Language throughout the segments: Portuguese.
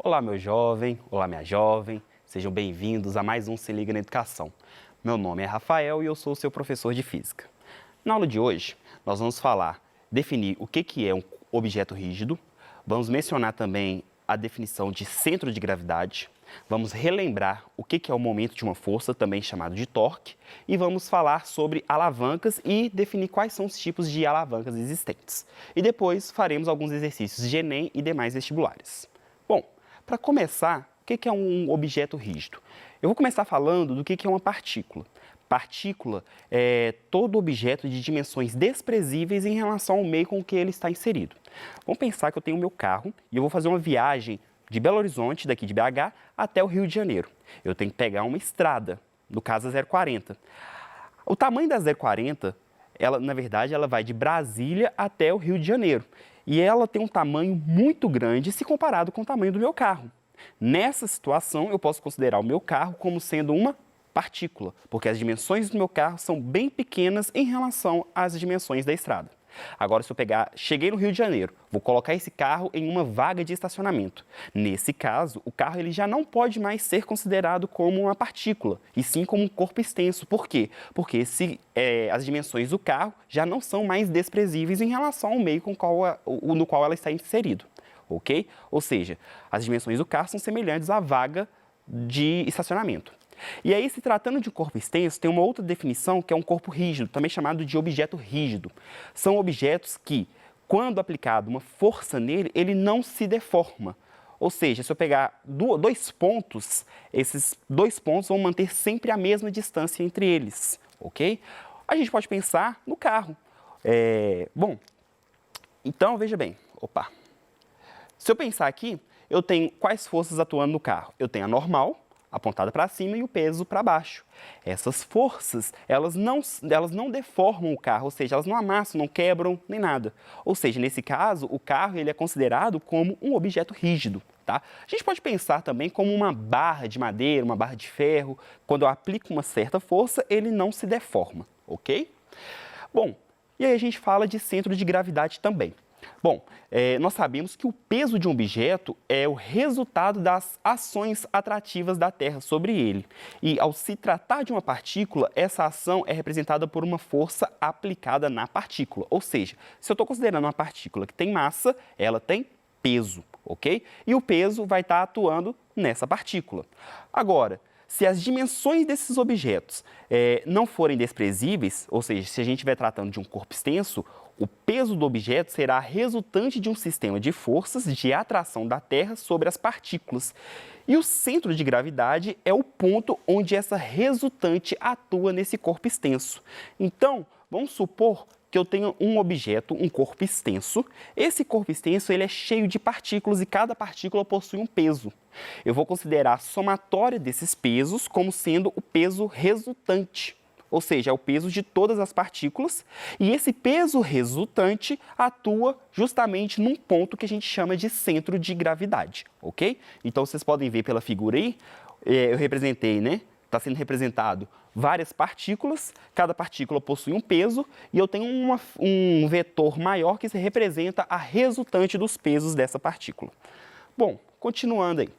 Olá, meu jovem, olá, minha jovem, sejam bem-vindos a mais um Se Liga na Educação. Meu nome é Rafael e eu sou o seu professor de Física. Na aula de hoje, nós vamos definir o que é um objeto rígido, vamos mencionar também a definição de centro de gravidade, vamos relembrar o que é o momento de uma força, também chamado de torque, e vamos falar sobre alavancas e definir quais são os tipos de alavancas existentes. E depois faremos alguns exercícios de Enem e demais vestibulares. Bom, para começar, o que é um objeto rígido? Eu vou começar falando do que é uma partícula. Partícula é todo objeto de dimensões desprezíveis em relação ao meio com que ele está inserido. Vamos pensar que eu tenho o meu carro e eu vou fazer uma viagem de Belo Horizonte, daqui de BH, até o Rio de Janeiro. Eu tenho que pegar uma estrada, no caso a 040. O tamanho da 040, na verdade, ela vai de Brasília até o Rio de Janeiro. E ela tem um tamanho muito grande se comparado com o tamanho do meu carro. Nessa situação, eu posso considerar o meu carro como sendo uma partícula, porque as dimensões do meu carro são bem pequenas em relação às dimensões da estrada. Agora, se eu cheguei no Rio de Janeiro, vou colocar esse carro em uma vaga de estacionamento. Nesse caso, o carro ele já não pode mais ser considerado como uma partícula, e sim como um corpo extenso. Por quê? Porque as dimensões do carro já não são mais desprezíveis em relação ao meio no qual ela está inserido. Ok? Ou seja, as dimensões do carro são semelhantes à vaga de estacionamento. E aí, se tratando de corpo extenso, tem uma outra definição que é um corpo rígido, também chamado de objeto rígido. São objetos que, quando aplicada uma força nele, ele não se deforma. Ou seja, se eu pegar dois pontos, esses dois pontos vão manter sempre a mesma distância entre eles, ok? A gente pode pensar no carro. Bom, então veja bem, se eu pensar aqui, eu tenho quais forças atuando no carro? Eu tenho a normal, apontada para cima, e o peso para baixo. Essas forças, elas não deformam o carro, ou seja, elas não amassam, não quebram, nem nada. Ou seja, nesse caso, o carro ele é considerado como um objeto rígido. Tá? A gente pode pensar também como uma barra de madeira, uma barra de ferro. Quando eu aplico uma certa força, ele não se deforma, ok? Bom, e aí a gente fala de centro de gravidade também. Bom, nós sabemos que o peso de um objeto é o resultado das ações atrativas da Terra sobre ele. E, ao se tratar de uma partícula, essa ação é representada por uma força aplicada na partícula. Ou seja, se eu estou considerando uma partícula que tem massa, ela tem peso, ok? E o peso vai estar atuando nessa partícula. Agora, se as dimensões desses objetos não forem desprezíveis, ou seja, se a gente estiver tratando de um corpo extenso, o peso do objeto será resultante de um sistema de forças de atração da Terra sobre as partículas. E o centro de gravidade é o ponto onde essa resultante atua nesse corpo extenso. Então, vamos supor que eu tenho um objeto, um corpo extenso. Esse corpo extenso ele é cheio de partículas e cada partícula possui um peso. Eu vou considerar a somatória desses pesos como sendo o peso resultante. Ou seja, é o peso de todas as partículas, e esse peso resultante atua justamente num ponto que a gente chama de centro de gravidade, ok? Então, vocês podem ver pela figura aí, eu representei, né? Está sendo representado várias partículas, cada partícula possui um peso, e eu tenho um vetor maior que representa a resultante dos pesos dessa partícula. Bom, continuando aí.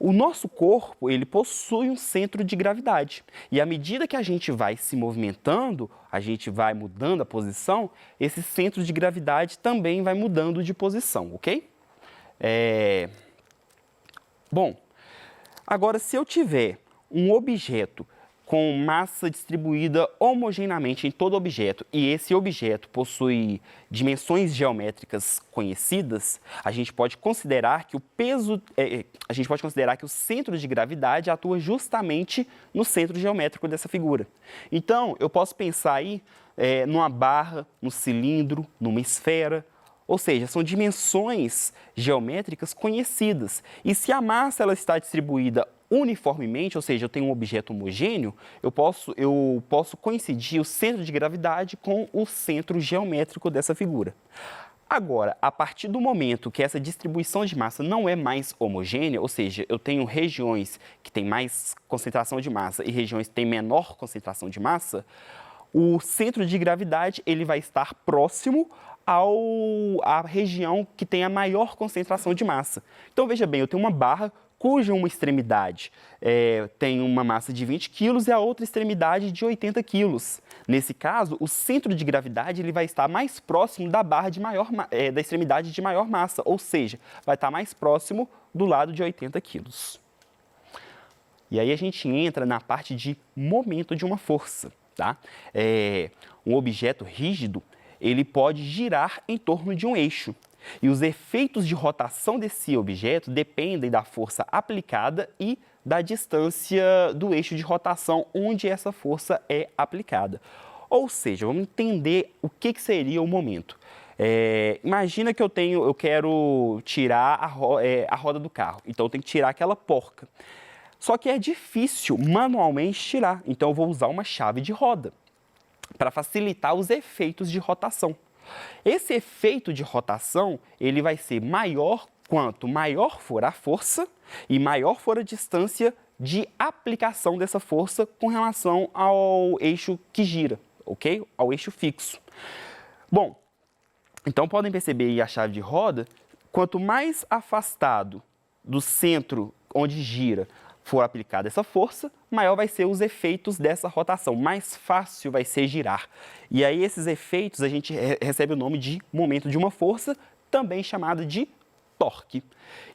O nosso corpo, ele possui um centro de gravidade. E à medida que a gente vai se movimentando, a gente vai mudando a posição, esse centro de gravidade também vai mudando de posição, ok? Bom, agora se eu tiver um objeto com massa distribuída homogeneamente em todo objeto e esse objeto possui dimensões geométricas conhecidas, a gente pode considerar que o centro de gravidade atua justamente no centro geométrico dessa figura. Então, eu posso pensar aí numa barra, num cilindro, numa esfera. Ou seja, são dimensões geométricas conhecidas. E se a massa ela está distribuída uniformemente, ou seja, eu tenho um objeto homogêneo, eu posso coincidir o centro de gravidade com o centro geométrico dessa figura. Agora, a partir do momento que essa distribuição de massa não é mais homogênea, ou seja, eu tenho regiões que têm mais concentração de massa e regiões que têm menor concentração de massa, o centro de gravidade ele vai estar próximo à região que tem a maior concentração de massa. Então, veja bem, eu tenho uma barra cuja uma extremidade tem uma massa de 20 quilos e a outra extremidade de 80 quilos. Nesse caso, o centro de gravidade ele vai estar mais próximo da barra da extremidade de maior massa, ou seja, vai estar mais próximo do lado de 80 quilos. E aí a gente entra na parte de momento de uma força, tá? Um objeto rígido, ele pode girar em torno de um eixo. E os efeitos de rotação desse objeto dependem da força aplicada e da distância do eixo de rotação onde essa força é aplicada. Ou seja, vamos entender o que seria o momento. Imagina que eu quero tirar a roda do carro, então eu tenho que tirar aquela porca. Só que é difícil manualmente tirar, então eu vou usar uma chave de roda para facilitar os efeitos de rotação. Esse efeito de rotação, ele vai ser maior quanto maior for a força e maior for a distância de aplicação dessa força com relação ao eixo que gira, ok? Ao eixo fixo. Bom, então podem perceber aí a chave de roda, quanto mais afastado do centro onde gira for aplicada essa força, maior vai ser os efeitos dessa rotação, mais fácil vai ser girar. E aí esses efeitos a gente recebe o nome de momento de uma força, também chamado de torque.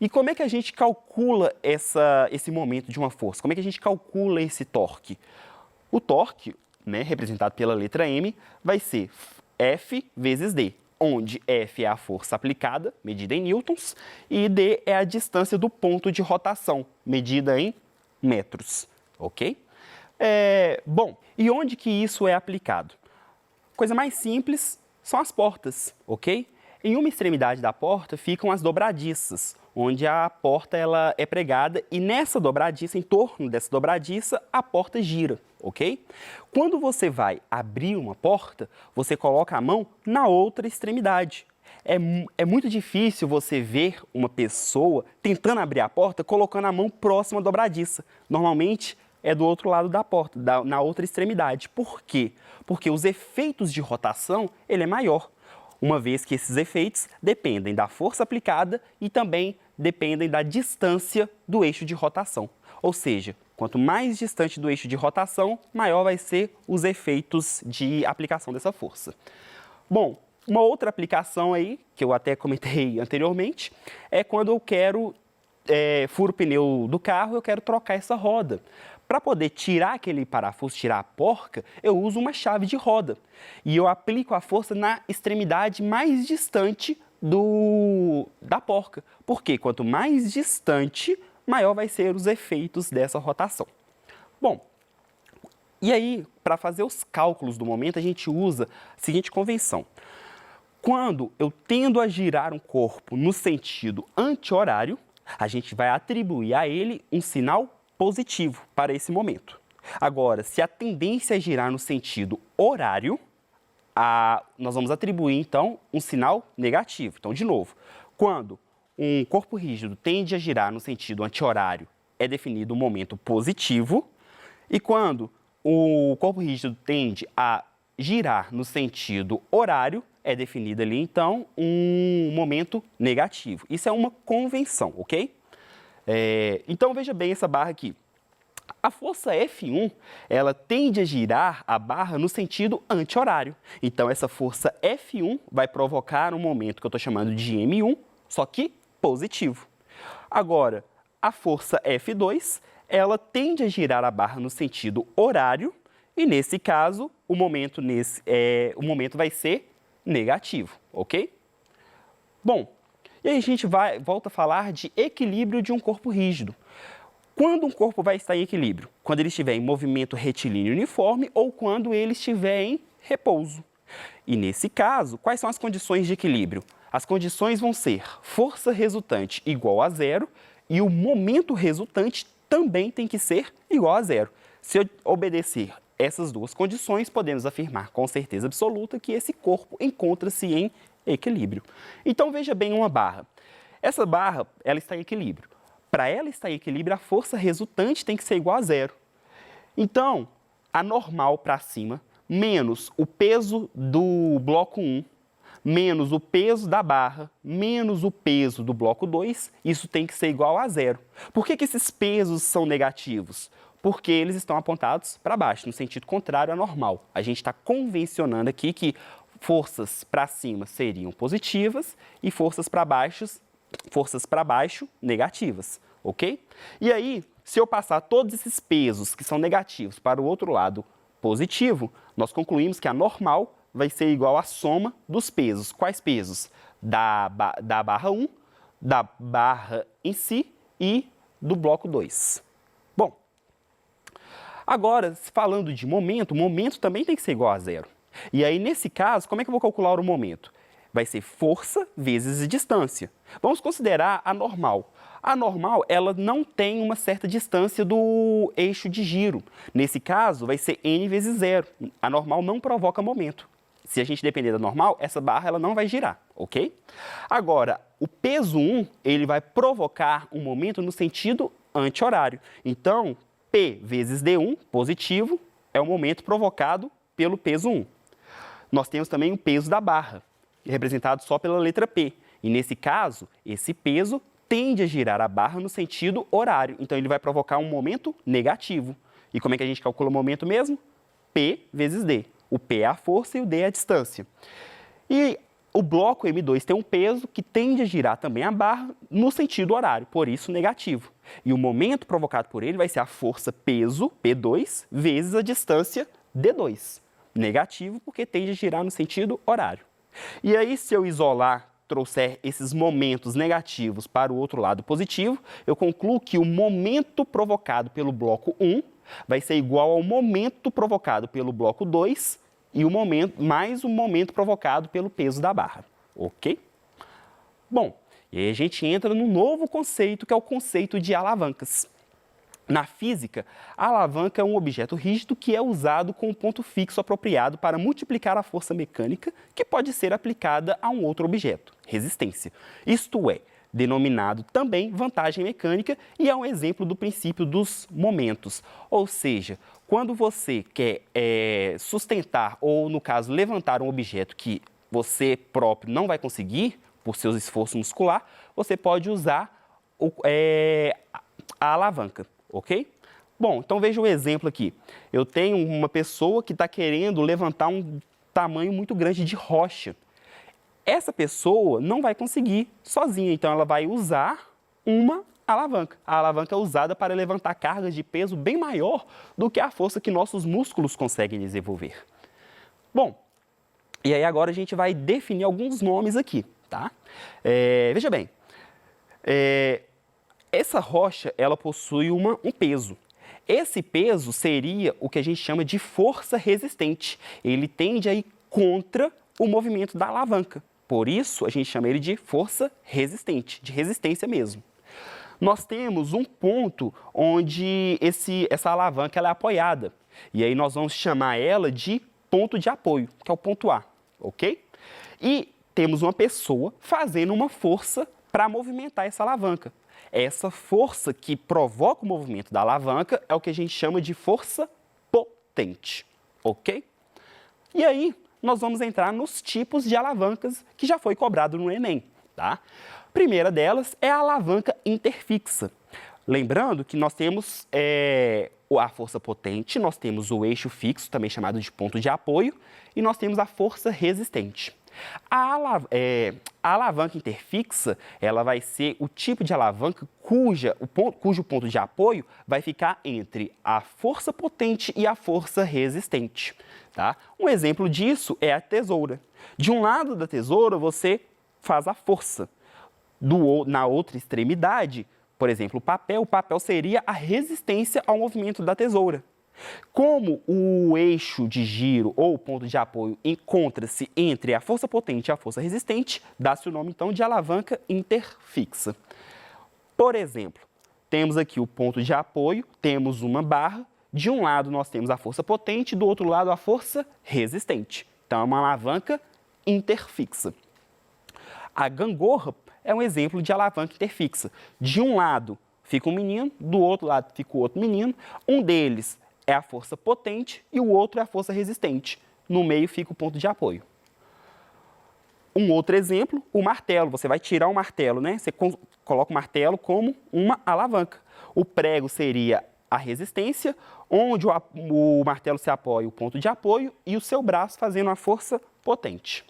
E como é que a gente calcula esse momento de uma força? Como é que a gente calcula esse torque? O torque, né, representado pela letra M, vai ser F vezes D, onde F é a força aplicada, medida em newtons, e D é a distância do ponto de rotação, medida em metros, ok? Bom, e onde que isso é aplicado? Coisa mais simples são as portas, ok? Em uma extremidade da porta ficam as dobradiças, onde a porta ela é pregada e nessa dobradiça, em torno dessa dobradiça, a porta gira, ok? Quando você vai abrir uma porta, você coloca a mão na outra extremidade. É muito difícil você ver uma pessoa tentando abrir a porta colocando a mão próxima à dobradiça. Normalmente é do outro lado da porta, na outra extremidade. Por quê? Porque os efeitos de rotação ele é maior, uma vez que esses efeitos dependem da força aplicada e também dependem da distância do eixo de rotação. Ou seja, quanto mais distante do eixo de rotação, maior vai ser os efeitos de aplicação dessa força. Bom, uma outra aplicação aí, que eu até comentei anteriormente, é quando eu quero, furo o pneu do carro, eu quero trocar essa roda. Para poder tirar aquele parafuso, tirar a porca, eu uso uma chave de roda. E eu aplico a força na extremidade mais distante da porca. Porque quanto mais distante, maior vai ser os efeitos dessa rotação. Bom, e aí, para fazer os cálculos do momento, a gente usa a seguinte convenção. Quando eu tendo a girar um corpo no sentido anti-horário, a gente vai atribuir a ele um sinal positivo para esse momento. Agora, se a tendência é girar no sentido horário, nós vamos atribuir, então, um sinal negativo. Então, de novo, quando um corpo rígido tende a girar no sentido anti-horário, é definido um momento positivo, e quando o corpo rígido tende a girar no sentido horário, é definido ali, então, um momento negativo. Isso é uma convenção, ok? Então, veja bem essa barra aqui. A força F1, ela tende a girar a barra no sentido anti-horário. Então, essa força F1 vai provocar um momento que eu estou chamando de M1, só que positivo. Agora, a força F2, ela tende a girar a barra no sentido horário e, nesse caso, o momento vai ser negativo, ok? Bom, e aí a gente volta a falar de equilíbrio de um corpo rígido. Quando um corpo vai estar em equilíbrio? Quando ele estiver em movimento retilíneo uniforme ou quando ele estiver em repouso. E nesse caso, quais são as condições de equilíbrio? As condições vão ser força resultante igual a zero e o momento resultante também tem que ser igual a zero. Se eu obedecer essas duas condições, podemos afirmar com certeza absoluta que esse corpo encontra-se em equilíbrio. Então, veja bem uma barra. Essa barra, ela está em equilíbrio. Para ela estar em equilíbrio, a força resultante tem que ser igual a zero. Então, a normal para cima, menos o peso do bloco 1, menos o peso da barra, menos o peso do bloco 2, isso tem que ser igual a zero. Por que esses pesos são negativos? Porque eles estão apontados para baixo, no sentido contrário ao normal. A gente está convencionando aqui que forças para cima seriam positivas e forças para baixo negativas, ok? E aí, se eu passar todos esses pesos que são negativos para o outro lado positivo, nós concluímos que a normal vai ser igual à soma dos pesos. Quais pesos? Da barra 1, da barra em si e do bloco 2. Bom, agora, falando de momento, o momento também tem que ser igual a zero. E aí, nesse caso, como é que eu vou calcular o momento? Vai ser força vezes a distância. Vamos considerar a normal. A normal, ela não tem uma certa distância do eixo de giro. Nesse caso, vai ser n vezes zero. A normal não provoca momento. Se a gente depender da normal, essa barra ela não vai girar, ok? Agora, o peso 1, ele vai provocar um momento no sentido anti-horário. Então, P vezes D1, positivo, é o momento provocado pelo peso 1. Nós temos também o peso da barra, representado só pela letra P. E nesse caso, esse peso tende a girar a barra no sentido horário. Então, ele vai provocar um momento negativo. E como é que a gente calcula o momento mesmo? P vezes D. O P é a força e o D é a distância. E o bloco M2 tem um peso que tende a girar também a barra no sentido horário, por isso negativo. E o momento provocado por ele vai ser a força peso, P2, vezes a distância, D2. Negativo porque tende a girar no sentido horário. E aí, se eu trouxer esses momentos negativos para o outro lado positivo, eu concluo que o momento provocado pelo bloco 1 vai ser igual ao momento provocado pelo bloco 2 e o momento, mais o momento provocado pelo peso da barra, ok? Bom, e aí a gente entra num novo conceito, que é o conceito de alavancas. Na física, a alavanca é um objeto rígido que é usado com um ponto fixo apropriado para multiplicar a força mecânica que pode ser aplicada a um outro objeto, resistência. Isto é, denominado também vantagem mecânica e é um exemplo do princípio dos momentos. Ou seja, quando você quer sustentar ou, no caso, levantar um objeto que você próprio não vai conseguir por seu esforço muscular, você pode usar a alavanca. Ok? Bom, então veja o exemplo aqui. Eu tenho uma pessoa que está querendo levantar um tamanho muito grande de rocha. Essa pessoa não vai conseguir sozinha, então ela vai usar uma alavanca. A alavanca é usada para levantar cargas de peso bem maior do que a força que nossos músculos conseguem desenvolver. Bom, e aí agora a gente vai definir alguns nomes aqui, tá? Veja bem, essa rocha, ela possui um peso. Esse peso seria o que a gente chama de força resistente. Ele tende a ir contra o movimento da alavanca. Por isso, a gente chama ele de força resistente, de resistência mesmo. Nós temos um ponto onde essa alavanca ela é apoiada. E aí nós vamos chamar ela de ponto de apoio, que é o ponto A, ok? E temos uma pessoa fazendo uma força para movimentar essa alavanca. Essa força que provoca o movimento da alavanca é o que a gente chama de força potente, ok? E aí, nós vamos entrar nos tipos de alavancas que já foi cobrado no Enem, tá? A primeira delas é a alavanca interfixa. Lembrando que nós temos a força potente, nós temos o eixo fixo, também chamado de ponto de apoio, e nós temos a força resistente. A alavanca interfixa, ela vai ser o tipo de alavanca cujo ponto de apoio vai ficar entre a força potente e a força resistente. Tá? Um exemplo disso é a tesoura. De um lado da tesoura, você faz a força. Na outra extremidade, por exemplo, o papel seria a resistência ao movimento da tesoura. Como o eixo de giro ou ponto de apoio encontra-se entre a força potente e a força resistente, dá-se o nome, então, de alavanca interfixa. Por exemplo, temos aqui o ponto de apoio, temos uma barra, de um lado nós temos a força potente, do outro lado a força resistente. Então, é uma alavanca interfixa. A gangorra é um exemplo de alavanca interfixa. De um lado fica um menino, do outro lado fica o outro menino, um deles é a força potente e o outro é a força resistente. No meio fica o ponto de apoio. Um outro exemplo, o martelo. Você vai tirar o martelo, né? Você coloca o martelo como uma alavanca. O prego seria a resistência, onde o martelo se apoia, o ponto de apoio, e o seu braço fazendo uma força potente.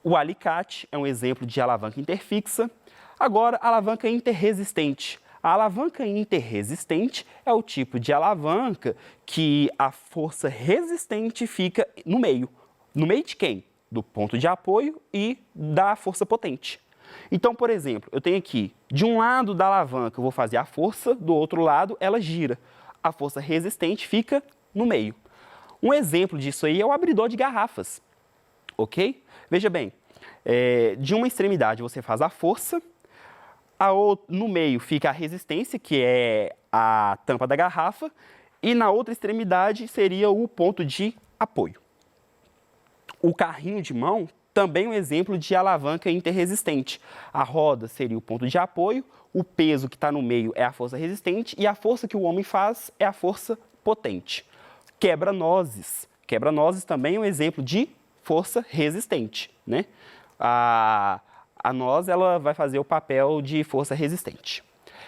O alicate é um exemplo de alavanca interfixa. Agora, alavanca interresistente. A alavanca interresistente é o tipo de alavanca que a força resistente fica no meio. No meio de quem? Do ponto de apoio e da força potente. Então, por exemplo, eu tenho aqui, de um lado da alavanca eu vou fazer a força, do outro lado ela gira. A força resistente fica no meio. Um exemplo disso aí é o abridor de garrafas, ok? Veja bem, de uma extremidade você faz a força, no meio fica a resistência, que é a tampa da garrafa, e na outra extremidade seria o ponto de apoio. O carrinho de mão também é um exemplo de alavanca interresistente. A roda seria o ponto de apoio, o peso que está no meio é a força resistente e a força que o homem faz é a força potente. Quebra-nozes. Quebra-nozes também é um exemplo de força resistente, né? A noz ela vai fazer o papel de força resistente.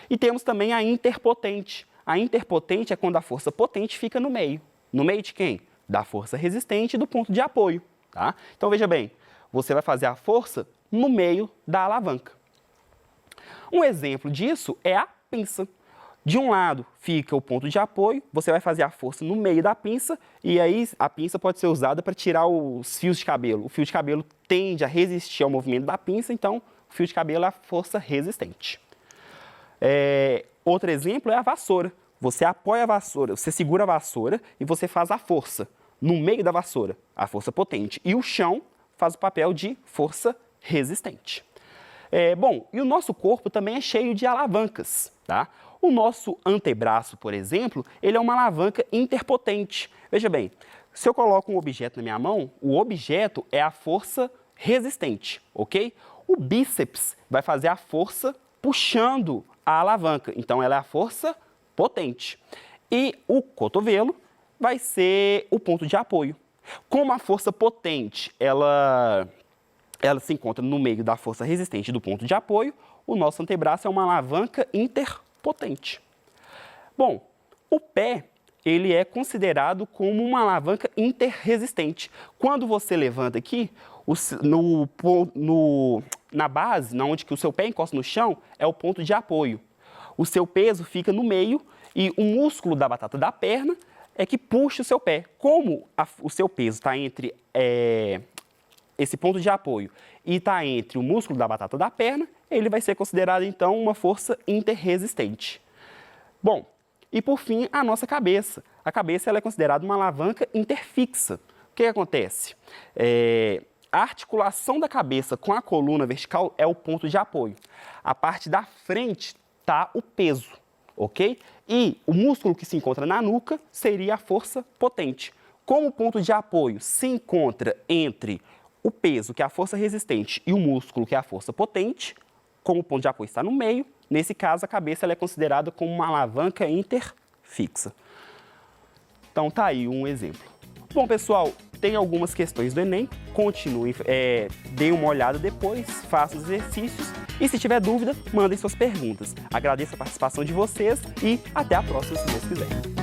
E temos também a interpotente. A interpotente é quando a força potente fica no meio. No meio de quem? Da força resistente e do ponto de apoio. Tá? Então, veja bem, você vai fazer a força no meio da alavanca. Um exemplo disso é a pinça. De um lado fica o ponto de apoio, você vai fazer a força no meio da pinça e aí a pinça pode ser usada para tirar os fios de cabelo. O fio de cabelo tende a resistir ao movimento da pinça, então o fio de cabelo é a força resistente. Outro exemplo é a vassoura. Você apoia a vassoura, você segura a vassoura e você faz a força no meio da vassoura, a força potente. E o chão faz o papel de força resistente. Bom, e o nosso corpo também é cheio de alavancas, tá? O nosso antebraço, por exemplo, ele é uma alavanca interpotente. Veja bem, se eu coloco um objeto na minha mão, o objeto é a força resistente, ok? O bíceps vai fazer a força puxando a alavanca, então ela é a força potente. E o cotovelo vai ser o ponto de apoio. Como a força potente, ela se encontra no meio da força resistente do ponto de apoio, o nosso antebraço é uma alavanca interpotente. Bom, o pé, ele é considerado como uma alavanca interresistente. Quando você levanta aqui, na base, onde que o seu pé encosta no chão, é o ponto de apoio. O seu peso fica no meio e o músculo da batata da perna é que puxa o seu pé. Como o seu peso está entre esse ponto de apoio e está entre o músculo da batata da perna, ele vai ser considerado, então, uma força interresistente. Bom, e por fim, a nossa cabeça. A cabeça ela é considerada uma alavanca interfixa. O que acontece? A articulação da cabeça com a coluna vertical é o ponto de apoio. A parte da frente está o peso, ok? E o músculo que se encontra na nuca seria a força potente. Como o ponto de apoio se encontra entre o peso, que é a força resistente, e o músculo, que é a força potente, como o ponto de apoio está no meio, nesse caso a cabeça ela é considerada como uma alavanca interfixa. Então tá aí um exemplo. Bom, pessoal, tem algumas questões do Enem, continue, deem uma olhada depois, façam os exercícios e se tiver dúvida, mandem suas perguntas. Agradeço a participação de vocês e até a próxima, se Deus quiser.